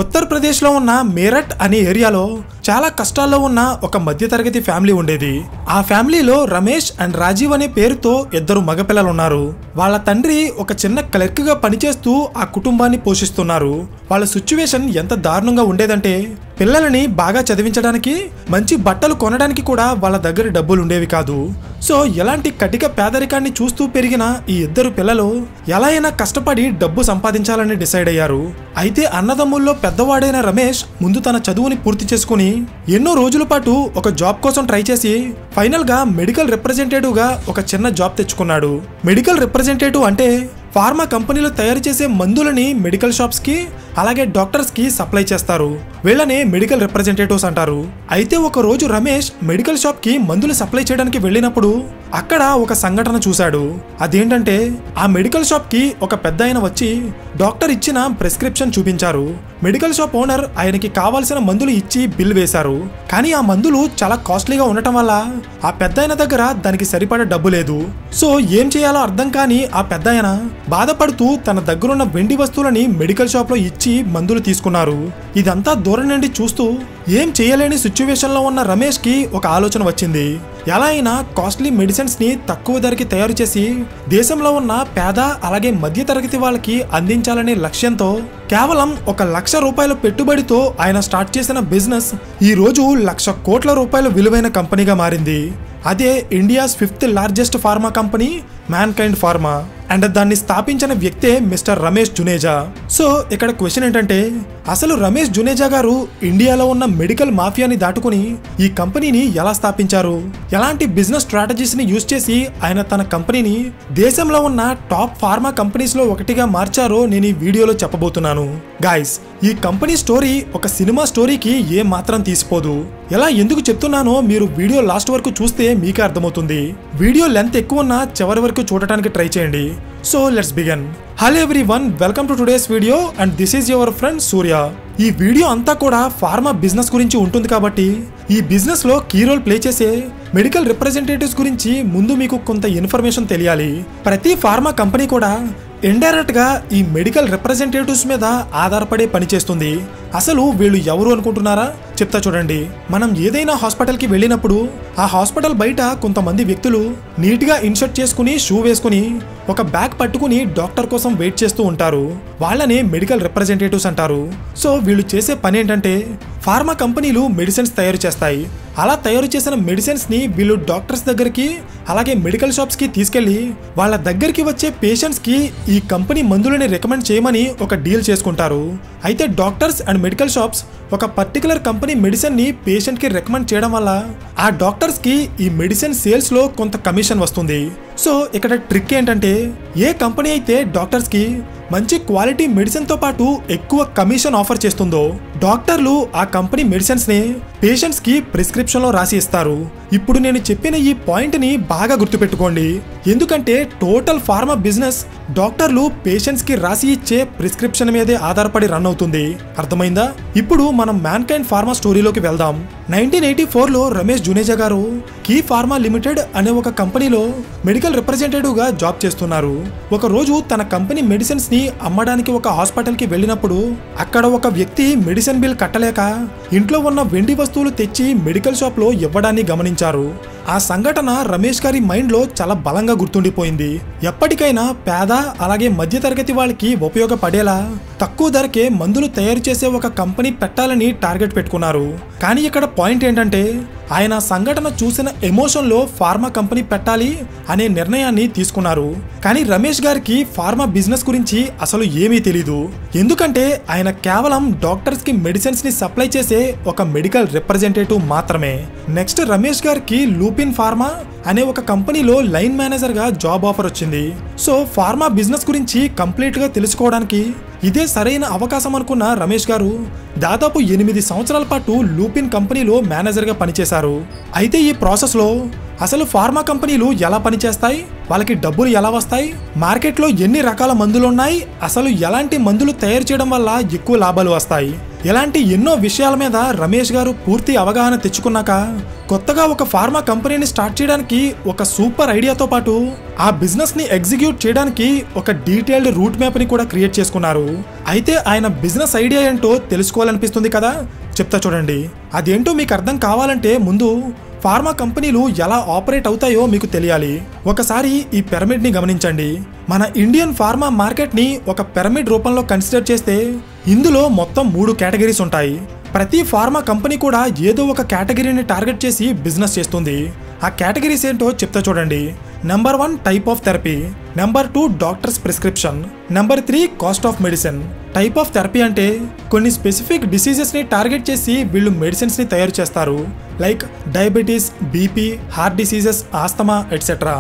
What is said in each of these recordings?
ఉత్తరప్రదేశ్లో ఉన్న మేరట్ అనే ఏరియాలో చాలా కష్టాల్లో ఉన్న ఒక మధ్యతరగతి ఫ్యామిలీ ఉండేది. ఆ ఫ్యామిలీలో రమేష్ అండ్ రాజీవ్ అనే పేరుతో ఇద్దరు మగపిల్లలు ఉన్నారు. వాళ్ళ తండ్రి ఒక చిన్న క్లర్క్ గా పనిచేస్తూ ఆ కుటుంబాన్ని పోషిస్తున్నారు. వాళ్ళ సిచ్యువేషన్ ఎంత దారుణంగా ఉండేదంటే పిల్లలని బాగా చదివించడానికి, మంచి బట్టలు కొనడానికి కూడా వాళ్ళ దగ్గర డబ్బులు ఉండేవి కాదు. సో ఎలాంటి కటిక పేదరికాన్ని చూస్తూ పెరిగిన ఈ ఇద్దరు పిల్లలు ఎలా అయినా కష్టపడి డబ్బు సంపాదించాలని డిసైడ్ అయ్యారు. అయితే అన్నదమ్ముల్లో పెద్దవాడైన రమేష్ ముందు తన చదువుని పూర్తి చేసుకుని ఎన్నో రోజుల పాటు ఒక జాబ్ కోసం ట్రై చేసి ఫైనల్ గా మెడికల్ రిప్రజెంటేటివ్ గా ఒక చిన్న జాబ్ తెచ్చుకున్నాడు. మెడికల్ రిప్రజెంటేటివ్ అంటే ఫార్మా కంపెనీలు తయారు చేసే మందులని మెడికల్ షాప్స్ కి అలాగే డాక్టర్స్ కి సప్లై చేస్తారు. వీళ్ళనే మెడికల్ రిప్రజెంటేటివ్స్ అంటారు. అయితే ఒక రోజు రమేష్ మెడికల్ షాప్ కి మందులు సప్లై చేయడానికి వెళ్ళినప్పుడు అక్కడ ఒక సంఘటన చూశాడు. అదేంటంటే ఆ మెడికల్ షాప్ కి ఒక పెద్దాయన వచ్చి డాక్టర్ ఇచ్చిన ప్రిస్క్రిప్షన్ చూపించారు. మెడికల్ షాప్ ఓనర్ ఆయనకి కావాల్సిన మందులు ఇచ్చి బిల్ వేశారు. కానీ ఆ మందులు చాలా కాస్ట్లీగా ఉండటం వల్ల ఆ పెద్దాయన దగ్గర దానికి సరిపడా డబ్బు లేదు. సో ఏం చేయాలో అర్థం కాని ఆ పెద్దాయన బాధపడుతూ తన దగ్గరున్న వెండి వస్తువులని మెడికల్ షాప్ లో ఇచ్చి మందులు తీసుకున్నారు. ఇదంతా దూరం నుండి చూస్తూ ఏం చేయలేని సిచ్యువేషన్ లో ఉన్న రమేష్ కి ఒక ఆలోచన వచ్చింది. ఎలా అయినా కాస్ట్లీ మెడిసిన్స్ ని తక్కువ ధరకి తయారు చేసి దేశంలో ఉన్న పేద అలాగే మధ్య తరగతి వాళ్ళకి అందించాలనే లక్ష్యంతో కేవలం 1,00,000 రూపాయల పెట్టుబడితో ఆయన స్టార్ట్ చేసిన బిజినెస్ ఈ రోజు 1,00,000 కోట్ల రూపాయల విలువైన కంపెనీగా మారింది. అదే India's 5th largest pharma company mankind pharma. And దాన్ని స్థాపించిన వ్యక్తే మిస్టర్ రమేష్ జునేజా. సో ఇక్కడ క్వశ్చన్ ఏంటంటే అసలు రమేష్ జునేజా గారు ఇండియాలో ఉన్న మెడికల్ మాఫియాని దాటుకుని ఈ కంపెనీని ఎలా స్థాపించారు, ఎలాంటి బిజినెస్ స్ట్రాటజీస్ ని యూజ్ చేసి ఆయన తన కంపెనీని దేశంలో ఉన్న టాప్ ఫార్మా కంపెనీస్ లో ఒకటిగా మార్చారో నేను ఈ వీడియోలో చెప్పబోతున్నాను. గాయ్స్, ఈ కంపెనీ స్టోరీ ఒక సినిమా స్టోరీకి ఏ మాత్రం తీసిపోదు. ఎలా ఎందుకు చెప్తున్నానో మీరు వీడియో లాస్ట్ వరకు చూస్తే మీకే అర్థమవుతుంది. వీడియో లెంత్ ఎక్కువ ఉన్నా చివరి వరకు చూడటానికి ట్రై చేయండి. So let's begin. Hello everyone, welcome to today's video and this is your friend Surya. ఈ వీడియో అంతా కూడా ఫార్మా బిజినెస్ గురించి ఉంటుంది కాబట్టి ఈ బిజినెస్ లో కీ రోల్ ప్లే చేసే మెడికల్ రిప్రజెంటేటివ్స్ గురించి ముందు మీకు కొంత ఇన్ఫర్మేషన్ తెలియాలి. ప్రతి ఫార్మా కంపెనీ కూడా ఇండైరెక్ట్ గా ఈ మెడికల్ రిప్రజెంటేటివ్స్ మీద ఆధారపడే పనిచేస్తుంది. అసలు వీళ్ళు ఎవరు అనుకుంటున్నారా? చెప్తా చూడండి. మనం ఏదైనా హాస్పిటల్ కి వెళ్ళినప్పుడు ఆ హాస్పిటల్ బయట కొంతమంది వ్యక్తులు నీట్ గా ఇన్షర్ట్ చేసుకుని షూ వేసుకుని ఒక బ్యాగ్ పట్టుకుని డాక్టర్ కోసం వెయిట్ చేస్తూ ఉంటారు. వాళ్ళనే మెడికల్ రిప్రజెంటేటివ్స్ అంటారు. సో వీళ్ళు చేసే పని ఏంటంటే ఫార్మా కంపెనీలు మెడిసిన్స్ తయారు చేస్తాయి. అలా తయారు చేసిన మెడిసిన్స్ ని వీళ్ళు డాక్టర్స్ దగ్గరికి అలాగే మెడికల్ షాప్స్ కి తీసుకెళ్లి వాళ్ళ దగ్గరికి వచ్చే పేషెంట్స్ కి ఈ కంపెనీ మందులని రికమెండ్ చేయమని ఒక డీల్ చేసుకుంటారు. అయితే డాక్టర్స్ అండ్ మెడికల్ షాప్స్ ఒక పర్టికులర్ కంపెనీ మెడిసిన్ ని పేషెంట్ కి రికమెండ్ చేయడం వల్ల ఆ డాక్టర్స్ కి ఈ మెడిసిన్ సేల్స్ లో కొంత కమిషన్ వస్తుంది. సో ఇక్కడ ట్రిక్ ఏంటంటే ఏ కంపెనీ అయితే డాక్టర్స్ కి మంచి క్వాలిటీ మెడిసిన్ తో పాటు ఎక్కువ కమిషన్ ఆఫర్ చేస్తుందో డాక్టర్లు ఆ కంపెనీ మెడిసిన్స్ ని పేషెంట్స్ కి ప్రిస్క్రిప్షన్ లో రాసి ఇస్తారు. ఇప్పుడు నేను చెప్పిన ఈ పాయింట్ ని బాగా గుర్తుపెట్టుకోండి. ఎందుకంటే టోటల్ ఫార్మా బిజినెస్ డాక్టర్లు పేషెంట్స్ కి రాసి ఇచ్చే ప్రిస్క్రిప్షన్ మీదే ఆధారపడి రన్ అవుతుంది. అర్థమైందా? ఇప్పుడు మనం మ్యాన్కైండ్ ఫార్మా స్టోరీలోకి వెళ్దాం. 1984లో రమేష్ జునేజా గారు కీ ఫార్మా లిమిటెడ్ అనే ఒక కంపెనీలో మెడికల్ రిప్రజెంటేటివ్ గా జాబ్ చేస్తున్నారు. ఒక రోజు తన కంపెనీ మెడిసిన్స్ ని అమ్మడానికి ఒక హాస్పిటల్ కి వెళ్ళినప్పుడు అక్కడ ఒక వ్యక్తి మెడిసిన్ బిల్ కట్టలేక ఇంట్లో ఉన్న వెండి వస్తువులు తెచ్చి మెడికల్ షాప్ లో ఇవ్వడాన్ని గమనించారు. ఆ సంఘటన రమేష్ గారి మైండ్ లో చాలా బలంగా గుర్తుండిపోయింది. ఎప్పటికైనా పేద అలాగే మధ్య తరగతి వాళ్ళకి ఉపయోగపడేలా తక్కువ ధరకే మందులు తయారు చేసే ఒక కంపెనీ పెట్టాలని టార్గెట్ పెట్టుకున్నారు. కానీ ఇక్కడ పాయింట్ ఏంటంటే ఆయన సంఘటన చూసిన ఎమోషన్ లో ఫార్మా కంపెనీ పెట్టాలి అనే నిర్ణయాన్ని తీసుకున్నారు. కానీ రమేష్ గారికి ఫార్మా బిజినెస్ గురించి అసలు ఏమీ తెలీదు. ఎందుకంటే ఆయన కేవలం డాక్టర్స్ కి మెడిసిన్స్ ని సప్లై చేసే ఒక మెడికల్ రిప్రజెంటేటివ్ మాత్రమే. నెక్స్ట్ రమేష్ గారికి లూపిన్ ఫార్మా అనే ఒక కంపెనీలో లైన్ మేనేజర్ గా జాబ్ ఆఫర్ వచ్చింది. సో ఫార్మా బిజినెస్ గురించి కంప్లీట్ గా తెలుసుకోవడానికి ఇదే సరైన అవకాశం అనుకున్న రమేష్ గారు దాదాపు 8 సంవత్సరాల పాటు లూపిన్ కంపెనీలో మేనేజర్ గా పనిచేశారు. అయితే ఈ ప్రాసెస్ లో అసలు ఫార్మా కంపెనీలు ఎలా పనిచేస్తాయి, వాళ్ళకి డబ్బులు ఎలా వస్తాయి, మార్కెట్లో ఎన్ని రకాల మందులు ఉన్నాయి, అసలు ఎలాంటి మందులు తయారు చేయడం వల్ల ఎక్కువ లాభాలు వస్తాయి, ఇలాంటి ఎన్నో విషయాల మీద రమేష్ గారు పూర్తి అవగాహన తెచ్చుకున్నాక కొత్తగా ఒక ఫార్మా కంపెనీని స్టార్ట్ చేయడానికి ఒక సూపర్ ఐడియాతో పాటు ఆ బిజినెస్ ని ఎగ్జిక్యూట్ చేయడానికి ఒక డీటెయిల్డ్ రూట్ మ్యాప్ ని కూడా క్రియేట్ చేసుకున్నారు. అయితే ఆయన బిజినెస్ ఐడియా ఏంటో తెలుసుకోవాలనిపిస్తుంది కదా, చెప్తా చూడండి. అదేంటో మీకు అర్థం కావాలంటే ముందు ఫార్మా కంపెనీలు ఎలా ఆపరేట్ అవుతాయో మీకు తెలియాలి. ఒకసారి ఈ పిరమిడ్ ని గమనించండి. మన ఇండియన్ ఫార్మా మార్కెట్ ని ఒక పిరమిడ్ రూపంలో కన్సిడర్ చేస్తే ఇందులో మొత్తం 3 కేటగిరీస్ ఉంటాయి. ప్రతి ఫార్మా కంపెనీ కూడా ఏదో ఒక కేటగిరీని టార్గెట్ చేసి బిజినెస్ చేస్తుంది. ఆ కేటగిరీస్ ఏంటో చెప్తా చూడండి. Number 1 type of therapy, number 2 doctors prescription, number 3 cost of medicine. Type of therapy అంటే కొన్ని స్పెసిఫిక్ డిసీజెస్ ని టార్గెట్ చేసి వీళ్ళు మెడిసిన్స్ ని తయారు చేస్తారు. Like diabetes, BP, heart diseases, asthma etcetera.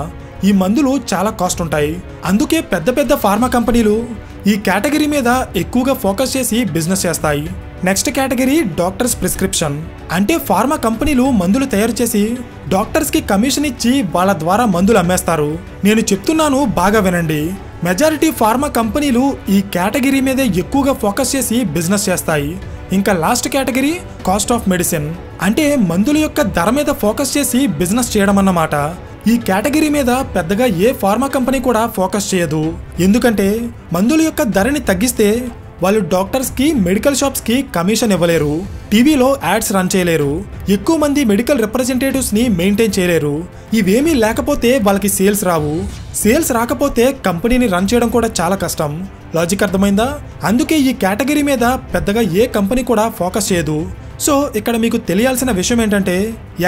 ఈ మందులు చాలా కాస్ట్ ఉంటాయి. అందుకే పెద్ద పెద్ద ఫార్మా కంపెనీలు ఈ కేటగిరీ మీద ఎక్కువగా ఫోకస్ చేసి బిజినెస్ చేస్తాయి. Next category doctors prescription. అంటే ఫార్మా కంపెనీలు మందులు తయారు చేసి డాక్టర్స్ కి కమిషన్ ఇచ్చి వాళ్ళ ద్వారా మందులు అమ్మేస్తారు. నేను చెప్తున్నాను బాగా వినండి. మెజారిటీ ఫార్మా కంపెనీలు ఈ కేటగిరీ మీద ఎక్కువగా ఫోకస్ చేసి బిజినెస్ చేస్తాయి. ఇంకా last category cost of medicine. అంటే మందుల యొక్క ధర మీద ఫోకస్ చేసి బిజినెస్ చేయడం అన్నమాట. ఈ కేటగిరీ మీద పెద్దగా ఏ ఫార్మా కంపెనీ కూడా ఫోకస్ చేయదు. ఎందుకంటే మందుల యొక్క ధరని తగ్గిస్తే వాళ్ళు డాక్టర్స్ కి, మెడికల్ షాప్స్ కి కమిషన్ ఇవ్వలేరు, టీవీలో యాడ్స్ రన్ చేయలేరు, ఎక్కువ మంది మెడికల్ రిప్రజెంటేటివ్స్ ని మెయింటైన్ చేయలేరు. ఇవేమీ లేకపోతే వాళ్ళకి సేల్స్ రావు. సేల్స్ రాకపోతే కంపెనీని రన్ చేయడం కూడా చాలా కష్టం. లాజిక్ అర్థమైందా? అందుకే ఈ కేటగిరీ మీద పెద్దగా ఏ కంపెనీ కూడా ఫోకస్ చేయదు. సో ఇక్కడ మీకు తెలియాల్సిన విషయం ఏంటంటే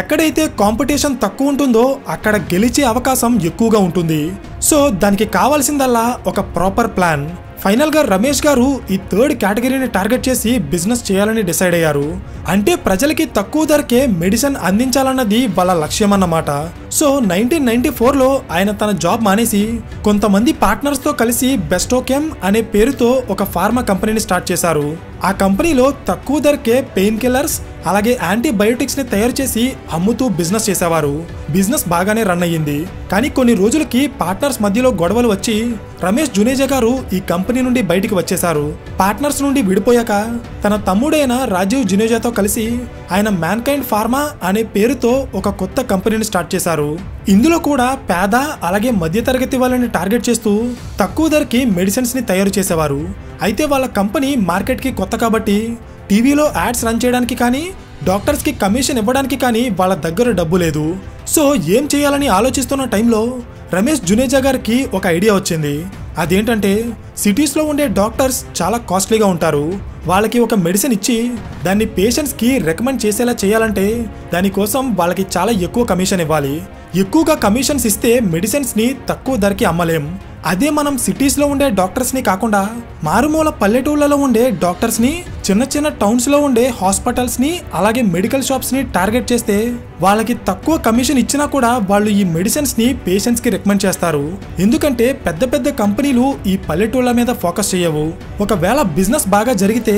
ఎక్కడైతే కాంపిటీషన్ తక్కువ ఉంటుందో అక్కడ గెలిచే అవకాశం ఎక్కువగా ఉంటుంది. సో దానికి కావాల్సిందల్లా ఒక ప్రాపర్ ప్లాన్. ఫైనల్ గా రమేష్ గారు ఈ 3rd కేటగిరీని టార్గెట్ చేసి బిజినెస్ చేయాలని డిసైడ్ అయ్యారు. అంటే ప్రజలకి తక్కువ ధరకే మెడిసిన్ అందించాలన్నది వాళ్ళ లక్ష్యం అన్నమాట. సో 1994లో ఆయన తన జాబ్ మానేసి కొంతమంది పార్ట్నర్స్ తో కలిసి బెస్టోకెమ్ అనే పేరుతో ఒక ఫార్మా కంపెనీని స్టార్ట్ చేశారు. ఆ కంపెనీలో తక్కువ ధరకే పెయిన్ కిల్లర్స్ అలాగే యాంటీబయోటిక్స్ ని తయారు చేసి అమ్ముతూ బిజినెస్ చేసేవారు. బిజినెస్ బాగానే రన్ అయ్యింది. కానీ కొన్ని రోజులకి పార్ట్నర్స్ మధ్యలో గొడవలు వచ్చి రమేష్ జునేజా గారు ఈ కంపెనీ నుండి బయటికి వచ్చేశారు. పార్ట్నర్స్ నుండి విడిపోయాక తన తమ్ముడైన రాజీవ్ జునేజాతో కలిసి ఆయన మ్యాన్కైండ్ ఫార్మా అనే పేరుతో ఒక కొత్త కంపెనీని స్టార్ట్ చేశారు. ఇందులో కూడా పేద అలాగే మధ్యతరగతి వాళ్ళని టార్గెట్ చేస్తూ తక్కువ ధరకి మెడిసిన్స్ ని తయారు చేసేవారు. అయితే వాళ్ళ కంపెనీ మార్కెట్ కి కొత్త కాబట్టి టీవీలో యాడ్స్ రన్ చేయడానికి కానీ డాక్టర్స్ కి కమిషన్ ఇవ్వడానికి కానీ వాళ్ళ దగ్గర డబ్బు లేదు. సో ఏం చేయాలని ఆలోచిస్తున్న టైంలో రమేష్ జునేజా గారికి ఒక ఐడియా వచ్చింది. అదేంటంటే సిటీస్లో ఉండే డాక్టర్స్ చాలా కాస్ట్లీగా ఉంటారు. వాళ్ళకి ఒక మెడిసిన్ ఇచ్చి దాన్ని పేషెంట్స్కి రికమెండ్ చేసేలా చేయాలంటే దానికోసం వాళ్ళకి చాలా ఎక్కువ కమిషన్ ఇవ్వాలి. ఎక్కువగా కమిషన్స్ ఇస్తే మెడిసిన్స్ని తక్కువ ధరకి అమ్మలేం. అదే మనం సిటీస్లో ఉండే డాక్టర్స్ని కాకుండా మారుమూల పల్లెటూళ్ళలో ఉండే డాక్టర్స్ని, చిన్న చిన్న టౌన్స్లో ఉండే హాస్పిటల్స్ని అలాగే మెడికల్ షాప్స్ని టార్గెట్ చేస్తే వాళ్ళకి తక్కువ కమిషన్ ఇచ్చినా కూడా వాళ్ళు ఈ మెడిసిన్స్ని పేషెంట్స్కి రికమెండ్ చేస్తారు. ఎందుకంటే పెద్ద పెద్ద కంపెనీలు ఈ పల్లెటూళ్ళ మీద ఫోకస్ చేయవు. ఒకవేళ బిజినెస్ బాగా జరిగితే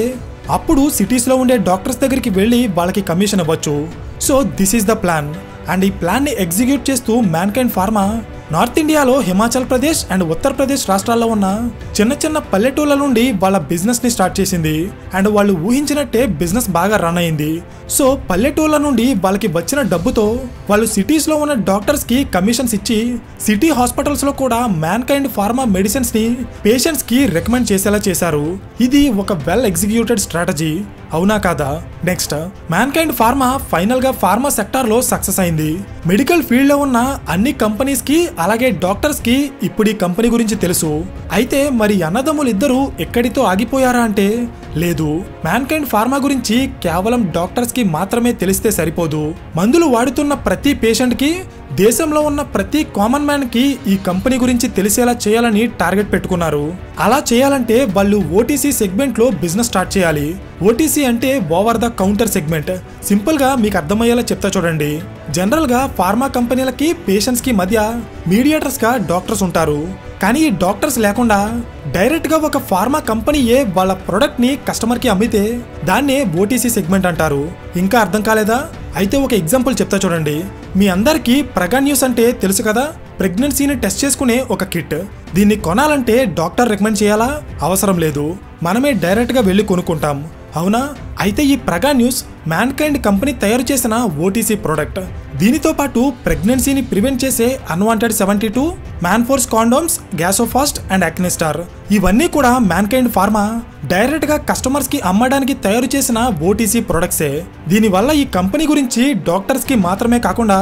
అప్పుడు సిటీస్లో ఉండే డాక్టర్స్ దగ్గరికి వెళ్ళి వాళ్ళకి కమిషన్ ఇవ్వచ్చు. So this is the plan. And ఈ ప్లాన్ని ఎగ్జిక్యూట్ చేస్తూ మ్యాన్కైండ్ ఫార్మా నార్త్ ఇండియాలో హిమాచల్ ప్రదేశ్ అండ్ ఉత్తరప్రదేశ్ రాష్ట్రాల్లో ఉన్న చిన్న చిన్న పల్లెటూళ్ళ నుండి వాళ్ళ బిజినెస్ ని స్టార్ట్ చేసింది. అండ్ వాళ్ళు ఊహించినట్టే బిజినెస్ బాగా రన్ అయింది. సో పల్లెటూళ్ళ నుండి వాళ్ళకి వచ్చిన డబ్బుతో వాళ్ళు సిటీస్లో ఉన్న డాక్టర్స్ కి కమిషన్స్ ఇచ్చి సిటీ హాస్పిటల్స్ లో కూడా మ్యాన్కైండ్ ఫార్మా మెడిసిన్స్ ని పేషెంట్స్ కి రికమెండ్ చేసేలా చేశారు. ఇది ఒక వెల్ ఎగ్జిక్యూటెడ్ స్ట్రాటజీ, అవునా కాదా? నెక్స్ట్ మ్యాన్కైండ్ ఫార్మా ఫైనల్ గా ఫార్మా సెక్టార్ లో సక్సెస్ అయింది. మెడికల్ ఫీల్డ్ లో ఉన్న అన్ని కంపెనీస్ కి అలాగే డాక్టర్స్ కి ఇప్పుడు ఈ కంపెనీ గురించి తెలుసు. అయితే మరి అన్నదమ్ములు ఇద్దరు ఎక్కడితో ఆగిపోయారా అంటే లేదు. మ్యాన్కైండ్ ఫార్మా గురించి కేవలం డాక్టర్స్ కి మాత్రమే తెలిస్తే సరిపోదు. మందులు వాడుతున్న ప్రతి పేషెంట్ కి, దేశంలో ఉన్న ప్రతి కామన్ మ్యాన్ కి ఈ కంపెనీ గురించి తెలిసేలా చేయాలని టార్గెట్ పెట్టుకున్నారు. అలా చేయాలంటే వాళ్ళు ఓటీసీ సెగ్మెంట్ లో బిజినెస్ స్టార్ట్ చేయాలి. ఓటీసీ అంటే over the counter segment. Simple గా మీకు అర్థమయ్యేలా చెప్తా చూడండి. జనరల్ గా ఫార్మా కంపెనీలకి పేషెంట్స్ కి మధ్య మీడియేటర్స్ గా డాక్టర్స్ ఉంటారు. కానీ ఈ డాక్టర్స్ లేకుండా డైరెక్ట్ గా ఒక ఫార్మా కంపెనీయే వాళ్ళ ప్రొడక్ట్ ని కస్టమర్ కి అమ్మితే దాన్నే ఓటీసీ సెగ్మెంట్ అంటారు. ఇంకా అర్థం కాలేదా? అయితే ఒక ఎగ్జాంపుల్ చెప్తా చూడండి. మీ అందరికీ ప్రగా న్యూస్ అంటే తెలుసు కదా, ప్రెగ్నెన్సీని టెస్ట్ చేసుకునే ఒక కిట్. దీన్ని కొనాలంటే డాక్టర్ రికమెండ్ చేయాలా? అవసరం లేదు, మనమే డైరెక్ట్ గా వెళ్ళి కొనుక్కుంటాం, అవునా? అయితే ఈ ప్రగా న్యూస్ మ్యాన్కైండ్ కంపెనీ తయారు చేసిన ఓటీసీ ప్రోడక్ట్. దీనితో పాటు ప్రెగ్నెన్సీని ప్రివెంట్ చేసే అన్వాంటెడ్ 72, మ్యాన్ఫోర్స్ కాండోమ్స్, గ్యాసోఫాస్ట్ అండ్ యాక్నిస్టార్ ఇవన్నీ కూడా మ్యాన్కైండ్ ఫార్మా డైరెక్ట్ గా కస్టమర్స్ కి అమ్మడానికి తయారు చేసిన ఓటీసీ ప్రొడక్ట్సే. దీనివల్ల ఈ కంపెనీ గురించి డాక్టర్స్ కి మాత్రమే కాకుండా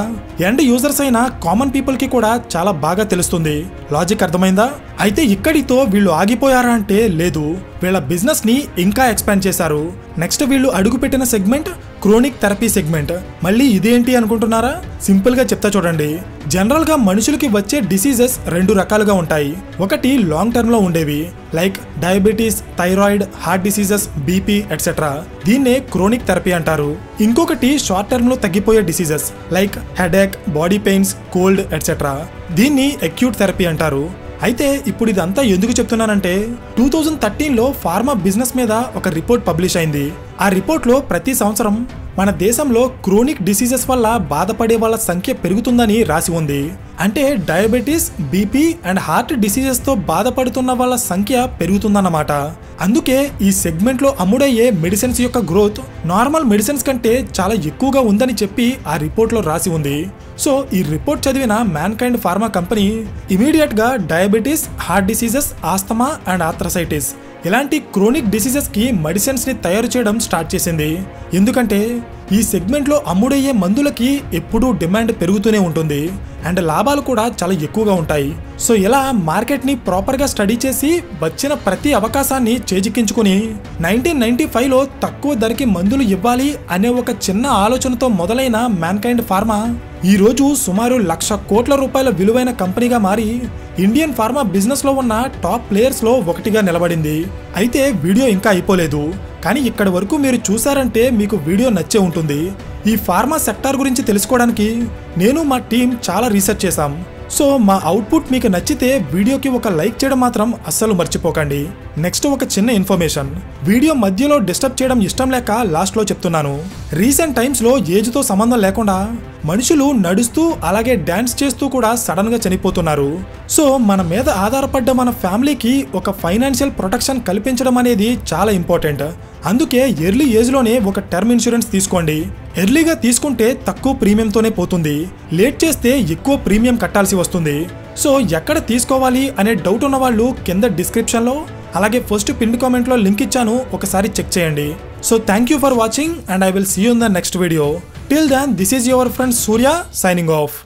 ఎండ్ యూజర్స్ అయిన కామన్ పీపుల్ కి కూడా చాలా బాగా తెలుస్తుంది. లాజిక్ అర్థమైందా? అయితే ఇక్కడితో వీళ్ళు ఆగిపోయారా అంటే లేదు, వీళ్ళ బిజినెస్ ని ఇంకా ఎక్స్పాండ్ చేశారు. నెక్స్ట్ వీళ్ళు అడుగుపెట్టిన సెగ్మెంట్ క్రోనిక్ థెరపీ సెగ్మెంట్. మళ్ళీ ఇదేంటి అనుకుంటున్నారా? సింపుల్ గా చెప్తా చూడండి. జనరల్ గా మనుషులకి వచ్చే డిసీజెస్ 2 రకాలుగా ఉంటాయి. ఒకటి లాంగ్ టర్మ్ లో ఉండేవి like diabetes, thyroid, heart diseases, BP etcetera. దీన్నే క్రోనిక్ థెరపీ అంటారు. ఇంకొకటి షార్ట్ టర్మ్ లో తగ్గిపోయే diseases like headache, body pains, cold etcetera. దీన్ని అక్యూట్ థెరపీ అంటారు. అయితే ఇప్పుడు ఇదంతా ఎందుకు చెప్తున్నానంటే 2013లో ఫార్మా బిజినెస్ మీద ఒక రిపోర్ట్ పబ్లిష్ అయింది. ఆ రిపోర్ట్లో ప్రతి సంవత్సరం మన దేశంలో క్రోనిక్ డిసీజెస్ వల్ల బాధపడే వాళ్ళ సంఖ్య పెరుగుతుందని రాసి ఉంది. అంటే diabetes, BP and heart diseases తో బాధపడుతున్న వాళ్ళ సంఖ్య పెరుగుతుందన్నమాట. అందుకే ఈ సెగ్మెంట్ లో అమ్ముడయ్యే మెడిసిన్స్ యొక్క గ్రోత్ నార్మల్ మెడిసిన్స్ కంటే చాలా ఎక్కువగా ఉందని చెప్పి ఆ రిపోర్ట్ లో రాసి ఉంది. సో ఈ రిపోర్ట్ చదివిన మ్యాన్కైండ్ ఫార్మా కంపెనీ ఇమీడియట్ గా diabetes, heart diseases, asthma and arthritis ఇలాంటి క్రోనిక్ డిసీజెస్ కి మెడిసిన్స్ ని తయారు చేయడం స్టార్ట్ చేసింది. ఎందుకంటే ఈ సెగ్మెంట్ లో అమ్ముడయ్యే మందులకి ఎప్పుడూ డిమాండ్ పెరుగుతూనే ఉంటుంది అండ్ లాభాలు కూడా చాలా ఎక్కువగా ఉంటాయి. సో ఇలా మార్కెట్ ని ప్రాపర్ గా స్టడీ చేసి వచ్చిన ప్రతి అవకాశాన్ని చేజిక్కించుకుని 1995లో తక్కువ ధరకి మందులు ఇవ్వాలి అనే ఒక చిన్న ఆలోచనతో మొదలైన మ్యాన్కైండ్ ఫార్మా ఈ రోజు సుమారు 1,00,000 కోట్ల రూపాయల విలువైన కంపెనీగా మారి ఇండియన్ ఫార్మా బిజినెస్ లో ఉన్న టాప్ ప్లేయర్స్ లో ఒకటిగా నిలబడింది. అయితే వీడియో ఇంకా అయిపోలేదు, కానీ ఇక్కడ వరకు మీరు చూసారంటే మీకు వీడియో నచ్చే ఉంటుంది. ఈ ఫార్మా సెక్టార్ గురించి తెలుసుకోవడానికి నేను మా టీం చాలా రీసెర్చ్ చేశాం. సో మా అవుట్పుట్ మీకు నచ్చితే వీడియోకి ఒక లైక్ చేయడం మాత్రం అస్సలు మర్చిపోకండి. నెక్స్ట్ ఒక చిన్న ఇన్ఫర్మేషన్, వీడియో మధ్యలో డిస్టర్బ్ చేయడం ఇష్టం లేక లాస్ట్లో చెప్తున్నాను. రీసెంట్ టైమ్స్లో ఏజ్తో సంబంధం లేకుండా మనుషులు నడుస్తూ అలాగే డ్యాన్స్ చేస్తూ కూడా సడన్ గా చనిపోతున్నారు. సో మన మీద ఆధారపడ్డ మన ఫ్యామిలీకి ఒక ఫైనాన్షియల్ ప్రొటెక్షన్ కల్పించడం అనేది చాలా ఇంపార్టెంట్. అందుకే ఎర్లీ ఏజ్లోనే ఒక టర్మ్ ఇన్సూరెన్స్ తీసుకోండి. ఎర్లీగా తీసుకుంటే తక్కువ ప్రీమియంతోనే పోతుంది, లేట్ చేస్తే ఎక్కువ ప్రీమియం కట్టాల్సి వస్తుంది. సో ఎక్కడ తీసుకోవాలి అనే డౌట్ ఉన్న వాళ్ళు కింద డిస్క్రిప్షన్లో అలాగే ఫస్ట్ పిన్ కామెంట్లో లింక్ ఇచ్చాను, ఒకసారి చెక్ చేయండి. So thank you for watching and I will see you in the next video. Till then this is your friend Surya signing of.